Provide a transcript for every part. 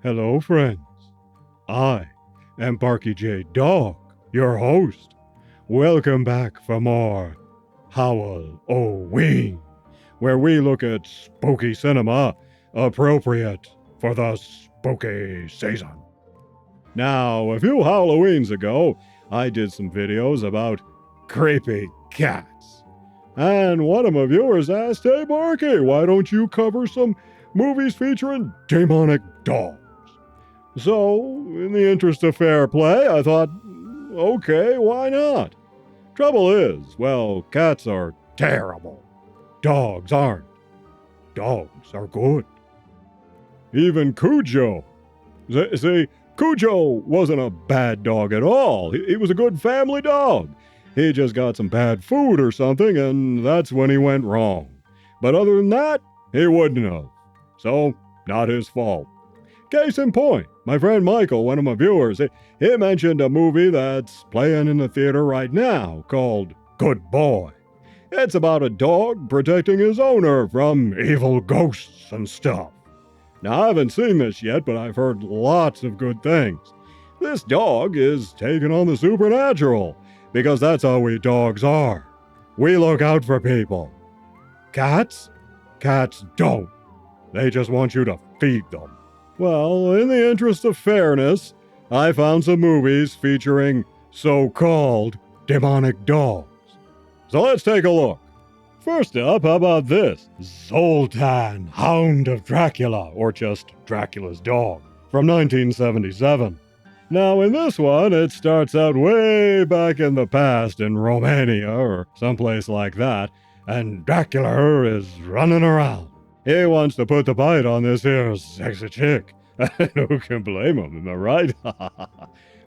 Hello, friends. I am Barkey J. Dog, your host. Welcome back for more Halloween, where we look at spooky cinema appropriate for the spooky season. Now, a few Halloweens ago, I did some videos about creepy cats. And one of my viewers asked, "Hey, Barkey, why don't you cover some movies featuring demonic dogs?" So, in the interest of fair play, I thought, okay, why not? Trouble is, well, cats are terrible. Dogs aren't. Dogs are good. Even Cujo. See, Cujo wasn't a bad dog at all. He was a good family dog. He just got some bad food or something, and that's when he went wrong. But other than that, he wouldn't have. So, not his fault. Case in point, my friend Michael, one of my viewers, he mentioned a movie that's playing in the theater right now called Good Boy. It's about a dog protecting his owner from evil ghosts and stuff. Now, I haven't seen this yet, but I've heard lots of good things. This dog is taking on the supernatural, because that's how we dogs are. We look out for people. Cats? Cats don't. They just want you to feed them. Well, in the interest of fairness, I found some movies featuring so-called demonic dogs. So let's take a look. First up, how about this? Zoltan, Hound of Dracula, or just Dracula's dog, from 1977. Now, in this one, it starts out way back in the past in Romania or someplace like that, and Dracula is running around. He wants to put the bite on this here sexy chick. Who can blame him, am I right?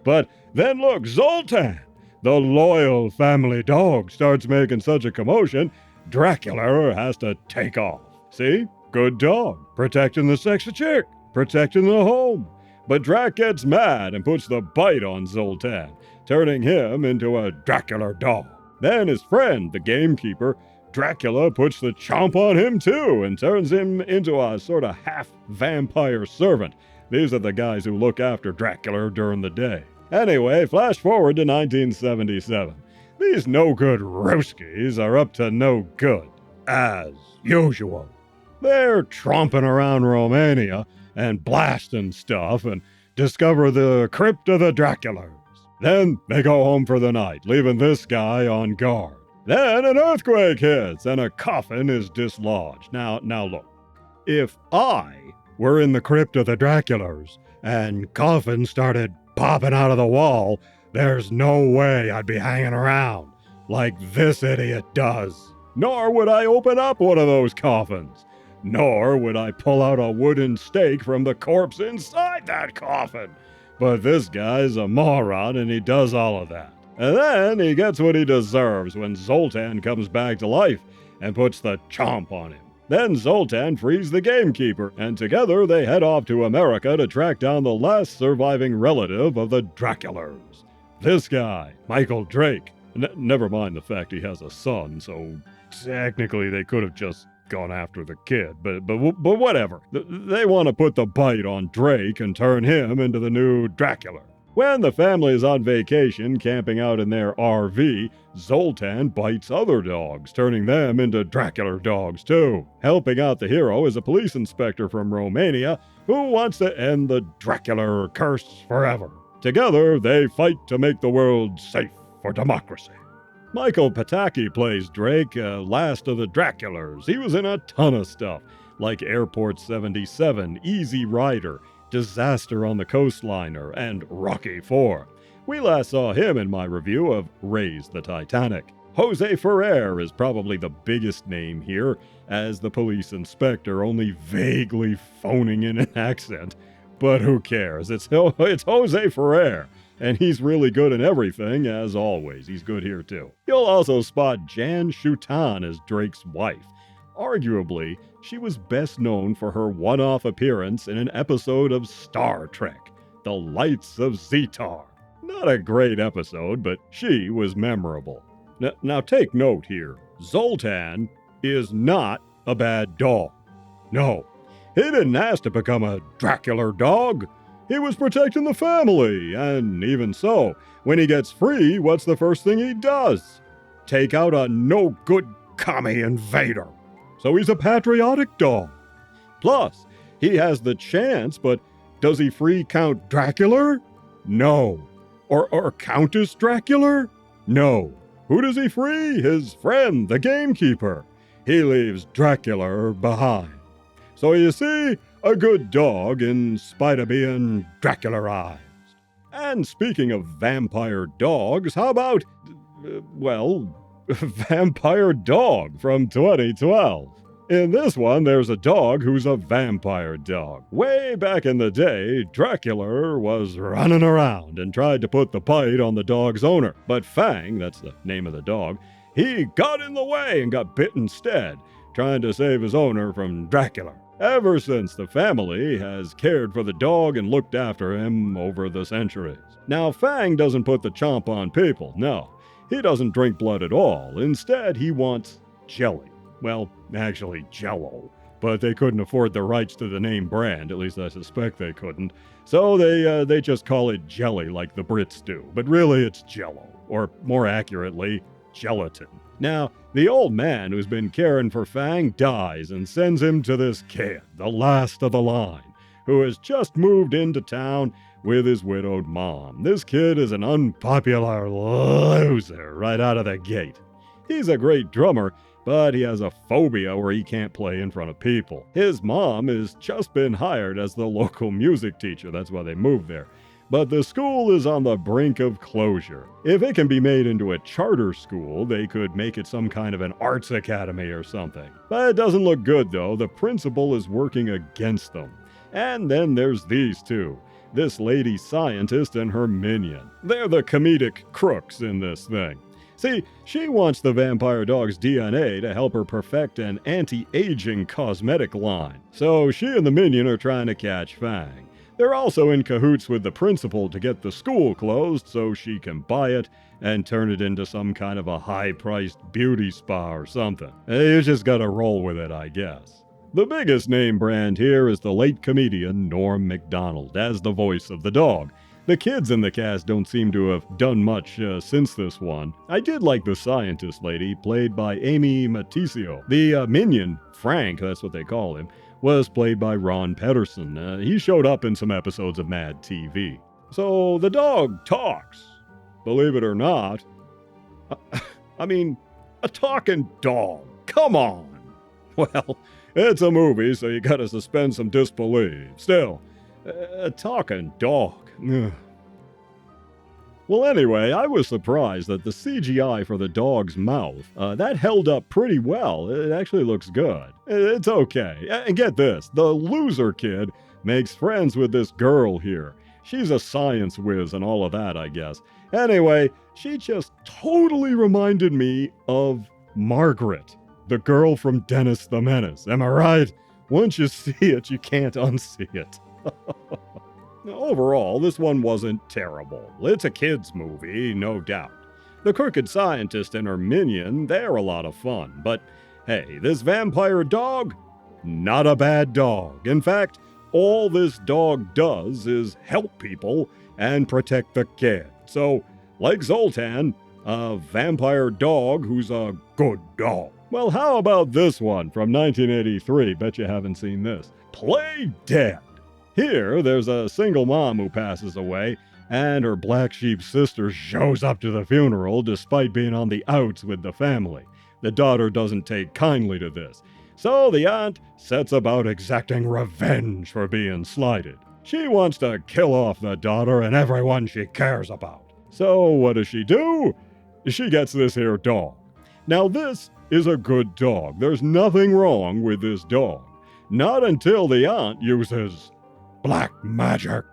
But then look, Zoltan, the loyal family dog, starts making such a commotion, Dracula has to take off. See? Good dog. Protecting the sexy chick. Protecting the home. But Drac gets mad and puts the bite on Zoltan, turning him into a Dracula dog. Then his friend, the gamekeeper, Dracula, puts the chomp on him too and turns him into a sort of half-vampire servant. These are the guys who look after Dracula during the day. Anyway, flash forward to 1977. These no-good Ruskies are up to no good, as usual. They're tromping around Romania and blasting stuff and discover the crypt of the Draculas. Then they go home for the night, leaving this guy on guard. Then an earthquake hits and a coffin is dislodged. Now look, if I were in the crypt of the Draculas and coffins started popping out of the wall, there's no way I'd be hanging around like this idiot does. Nor would I open up one of those coffins. Nor would I pull out a wooden stake from the corpse inside that coffin. But this guy's a moron and he does all of that. And then he gets what he deserves when Zoltan comes back to life and puts the chomp on him. Then Zoltan frees the gamekeeper, and together they head off to America to track down the last surviving relative of the Draculas. This guy, Michael Drake. Never mind the fact he has a son, so technically they could have just gone after the kid, but whatever. They want to put the bite on Drake and turn him into the new Dracula. When the family is on vacation, camping out in their RV, Zoltan bites other dogs, turning them into Dracula dogs too. Helping out the hero is a police inspector from Romania who wants to end the Dracula curse forever. Together, they fight to make the world safe for democracy. Michael Pataki plays Drake, last of the Draculas. He was in a ton of stuff, like Airport 77, Easy Rider, Disaster on the Coastliner, and Rocky IV. We last saw him in my review of Raise the Titanic. Jose Ferrer is probably the biggest name here, as the police inspector, only vaguely phoning in an accent. But who cares? It's Jose Ferrer, and he's really good in everything, as always. He's good here too. You'll also spot Jan Shutan as Drake's wife. Arguably, she was best known for her one-off appearance in an episode of Star Trek, The Lights of Zetar. Not a great episode, but she was memorable. Now take note here, Zoltan is not a bad dog. No, He didn't ask to become a Dracula dog. He was protecting the family, and even so, when he gets free, what's the first thing he does? Take out a no-good commie invader. So he's a patriotic dog. Plus, he has the chance, but does he free Count Dracula? No. Or Countess Dracula? No. Who does he free? His friend, the gamekeeper. He leaves Dracula behind. So you see, a good dog in spite of being Draculaized. And speaking of vampire dogs, how about, Vampire Dog from 2012. In this one, there's a dog who's a vampire dog. Way back in the day, Dracula was running around and tried to put the bite on the dog's owner. But Fang, that's the name of the dog, he got in the way and got bit instead, trying to save his owner from Dracula. Ever since, the family has cared for the dog and looked after him over the centuries. Now, Fang doesn't put the chomp on people, no. He doesn't drink blood at all. Instead, he wants jelly. Well, actually, Jell-O. But they couldn't afford the rights to the name brand, at least I suspect they couldn't. So they just call it jelly like the Brits do. But really, it's Jell-O. Or more accurately, gelatin. Now, the old man who's been caring for Fang dies and sends him to this kid, the last of the line, who has just moved into town with his widowed mom. This kid is an unpopular loser right out of the gate. He's a great drummer, but he has a phobia where he can't play in front of people. His mom has just been hired as the local music teacher, that's why they moved there. But the school is on the brink of closure. If it can be made into a charter school, they could make it some kind of an arts academy or something. But it doesn't look good, though. The principal is working against them. And then there's these two. This lady scientist and her minion. They're the comedic crooks in this thing. See, she wants the vampire dog's DNA to help her perfect an anti-aging cosmetic line. So she and the minion are trying to catch Fang. They're also in cahoots with the principal to get the school closed so she can buy it and turn it into some kind of a high-priced beauty spa or something. You just gotta roll with it, I guess. The biggest name brand here is the late comedian Norm Macdonald as the voice of the dog. The kids in the cast don't seem to have done much since this one. I did like the scientist lady, played by Amy Maticio. The minion, Frank, that's what they call him, was played by Ron Pedersen. He showed up in some episodes of Mad TV. So the dog talks. Believe it or not. I mean, a talking dog. Come on. Well, it's a movie, so you gotta suspend some disbelief. Still, a talking dog. Well, anyway, I was surprised that the CGI for the dog's mouth, that held up pretty well. It actually looks good. It's okay. And get this, the loser kid makes friends with this girl here. She's a science whiz and all of that, I guess. Anyway, she just totally reminded me of Margaret, the girl from Dennis the Menace. Am I right? Once you see it, you can't unsee it. Overall, this one wasn't terrible. It's a kid's movie, no doubt. The crooked scientist and her minion, they're a lot of fun. But hey, this vampire dog? Not a bad dog. In fact, all this dog does is help people and protect the kid. So, like Zoltan, a vampire dog who's a good dog. Well, how about this one from 1983? Bet you haven't seen this. Play Dead. Here, there's a single mom who passes away, and her black sheep sister shows up to the funeral despite being on the outs with the family. The daughter doesn't take kindly to this, so the aunt sets about exacting revenge for being slighted. She wants to kill off the daughter and everyone she cares about. So what does she do? She gets this here dog. Now this is a good dog. There's nothing wrong with this dog. Not until the aunt uses black magic.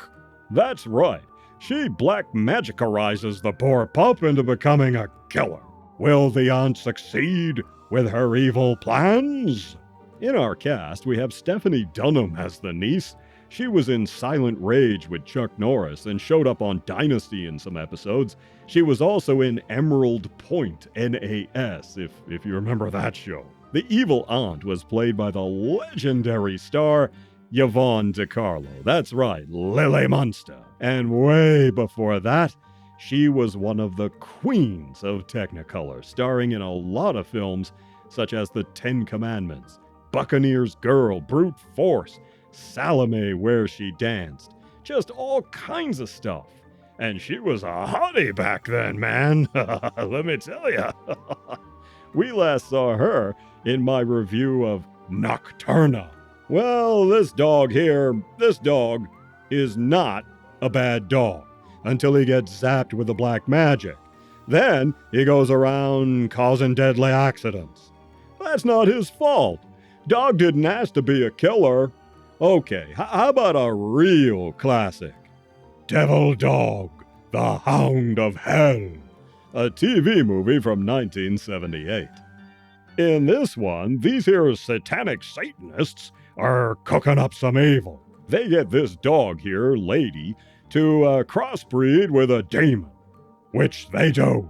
That's right. She black magicizes the poor pup into becoming a killer. Will the aunt succeed with her evil plans? In our cast, we have Stephanie Dunham as the niece. She was in Silent Rage with Chuck Norris and showed up on Dynasty in some episodes. She was also in Emerald Point, NAS, if you remember that show. The evil aunt was played by the legendary star Yvonne DiCarlo. That's right, Lily Munster. And way before that, she was one of the queens of Technicolor, starring in a lot of films such as The Ten Commandments, Buccaneer's Girl, Brute Force, Salome Where She Danced, just all kinds of stuff. And she was a hottie back then, man. Let me tell ya. We last saw her in my review of Nocturna. Well, this dog is not a bad dog until he gets zapped with the black magic. Then he goes around causing deadly accidents. That's not his fault. Dog didn't ask to be a killer. Okay, how about a real classic? Devil Dog, the Hound of Hell, a TV movie from 1978. In this one, these here satanic Satanists are cooking up some evil. They get this dog here, Lady, to crossbreed with a demon, which they do.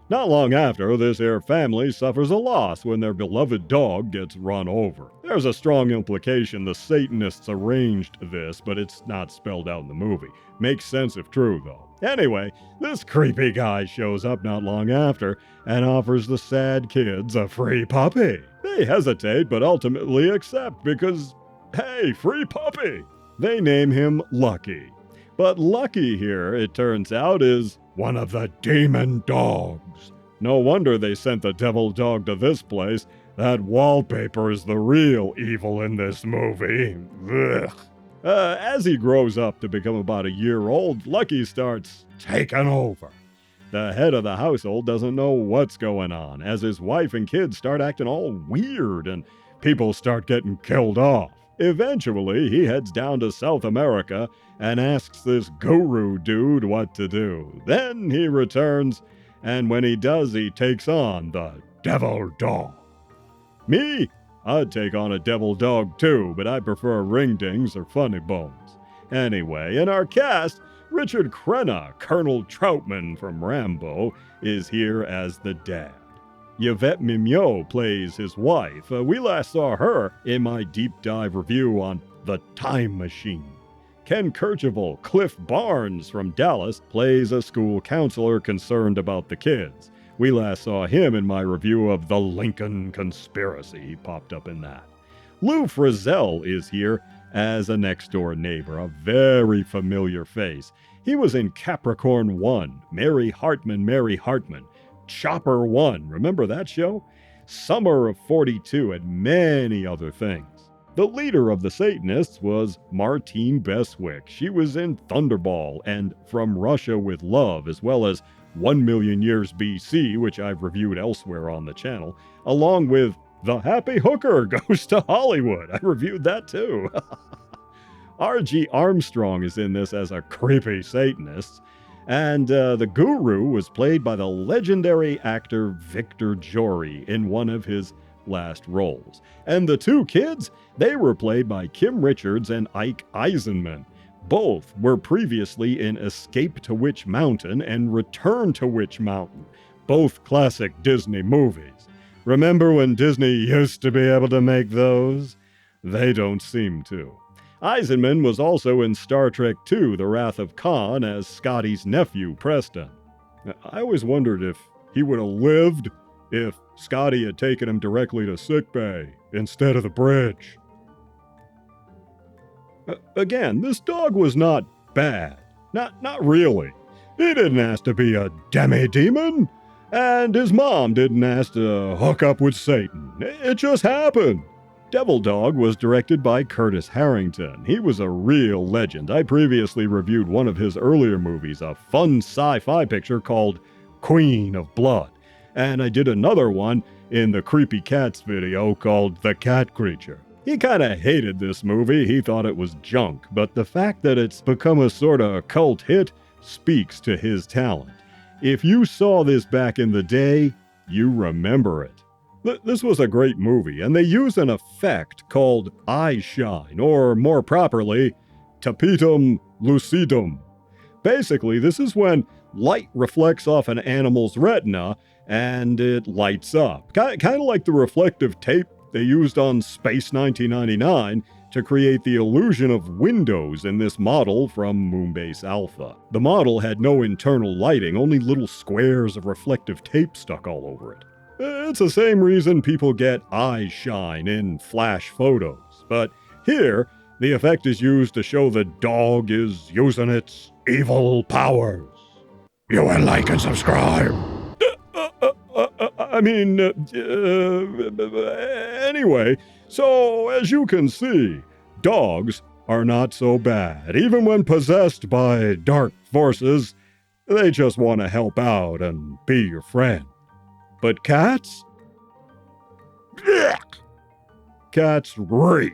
Not long after, this here family suffers a loss when their beloved dog gets run over. There's a strong implication the Satanists arranged this, but it's not spelled out in the movie. Makes sense if true, though. Anyway, this creepy guy shows up not long after and offers the sad kids a free puppy. They hesitate, but ultimately accept because, hey, free puppy! They name him Lucky. But Lucky here, it turns out, is one of the demon dogs. No wonder they sent the devil dog to this place. That wallpaper is the real evil in this movie. Ugh. As he grows up to become about a year old, Lucky starts taking over. The head of the household doesn't know what's going on, as his wife and kids start acting all weird and people start getting killed off. Eventually, he heads down to South America and asks this guru dude what to do. Then he returns, and when he does, he takes on the devil dog. Me? I'd take on a devil dog too, but I prefer ringdings or funny bones. Anyway, in our cast, Richard Crenna, Colonel Troutman from Rambo, is here as the dad. Yvette Mimieux plays his wife. We last saw her in my deep dive review on The Time Machine. Ken Kercheval, Cliff Barnes from Dallas, plays a school counselor concerned about the kids. We last saw him in my review of The Lincoln Conspiracy. He popped up in that. Lou Frizzell is here as a next-door neighbor, a very familiar face. He was in Capricorn 1, Mary Hartman, Chopper 1, remember that show? Summer of 42, and many other things. The leader of the Satanists was Martine Beswick. She was in Thunderball and From Russia with Love, as well as 1 Million Years BC, which I've reviewed elsewhere on the channel, along with The Happy Hooker Goes to Hollywood. I reviewed that too. R.G. Armstrong is in this as a creepy Satanist. And the guru was played by the legendary actor Victor Jory in one of his last roles. And the two kids, they were played by Kim Richards and Ike Eisenman. Both were previously in Escape to Witch Mountain and Return to Witch Mountain, both classic Disney movies. Remember when Disney used to be able to make those? They don't seem to. Eisenman was also in Star Trek II, The Wrath of Khan, as Scotty's nephew, Preston. I always wondered if he would have lived if Scotty had taken him directly to sickbay instead of the bridge. Again, this dog was not bad. Not really. He didn't ask to be a demi-demon, and his mom didn't ask to hook up with Satan. It just happened. Devil Dog was directed by Curtis Harrington. He was a real legend. I previously reviewed one of his earlier movies, a fun sci-fi picture called Queen of Blood. And I did another one in the Creepy Cats video called The Cat Creature. He kinda hated this movie, he thought it was junk, but the fact that it's become a sorta cult hit speaks to his talent. If you saw this back in the day, you remember it. This was a great movie, and they use an effect called Eyeshine, or more properly, tapetum lucidum. Basically, this is when light reflects off an animal's retina, and it lights up. Kind of like the reflective tape they used on Space 1999 to create the illusion of windows in this model from Moonbase Alpha. The model had no internal lighting, only little squares of reflective tape stuck all over it. It's the same reason people get Eyeshine in flash photos, but here, the effect is used to show the dog is using its evil powers. You will like and subscribe. Anyway, so as you can see, dogs are not so bad. Even when possessed by dark forces, they just want to help out and be your friend. But cats? Cats reek.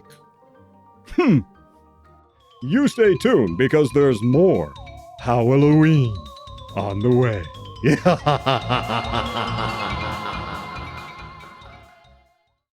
You stay tuned because there's more Halloween on the way.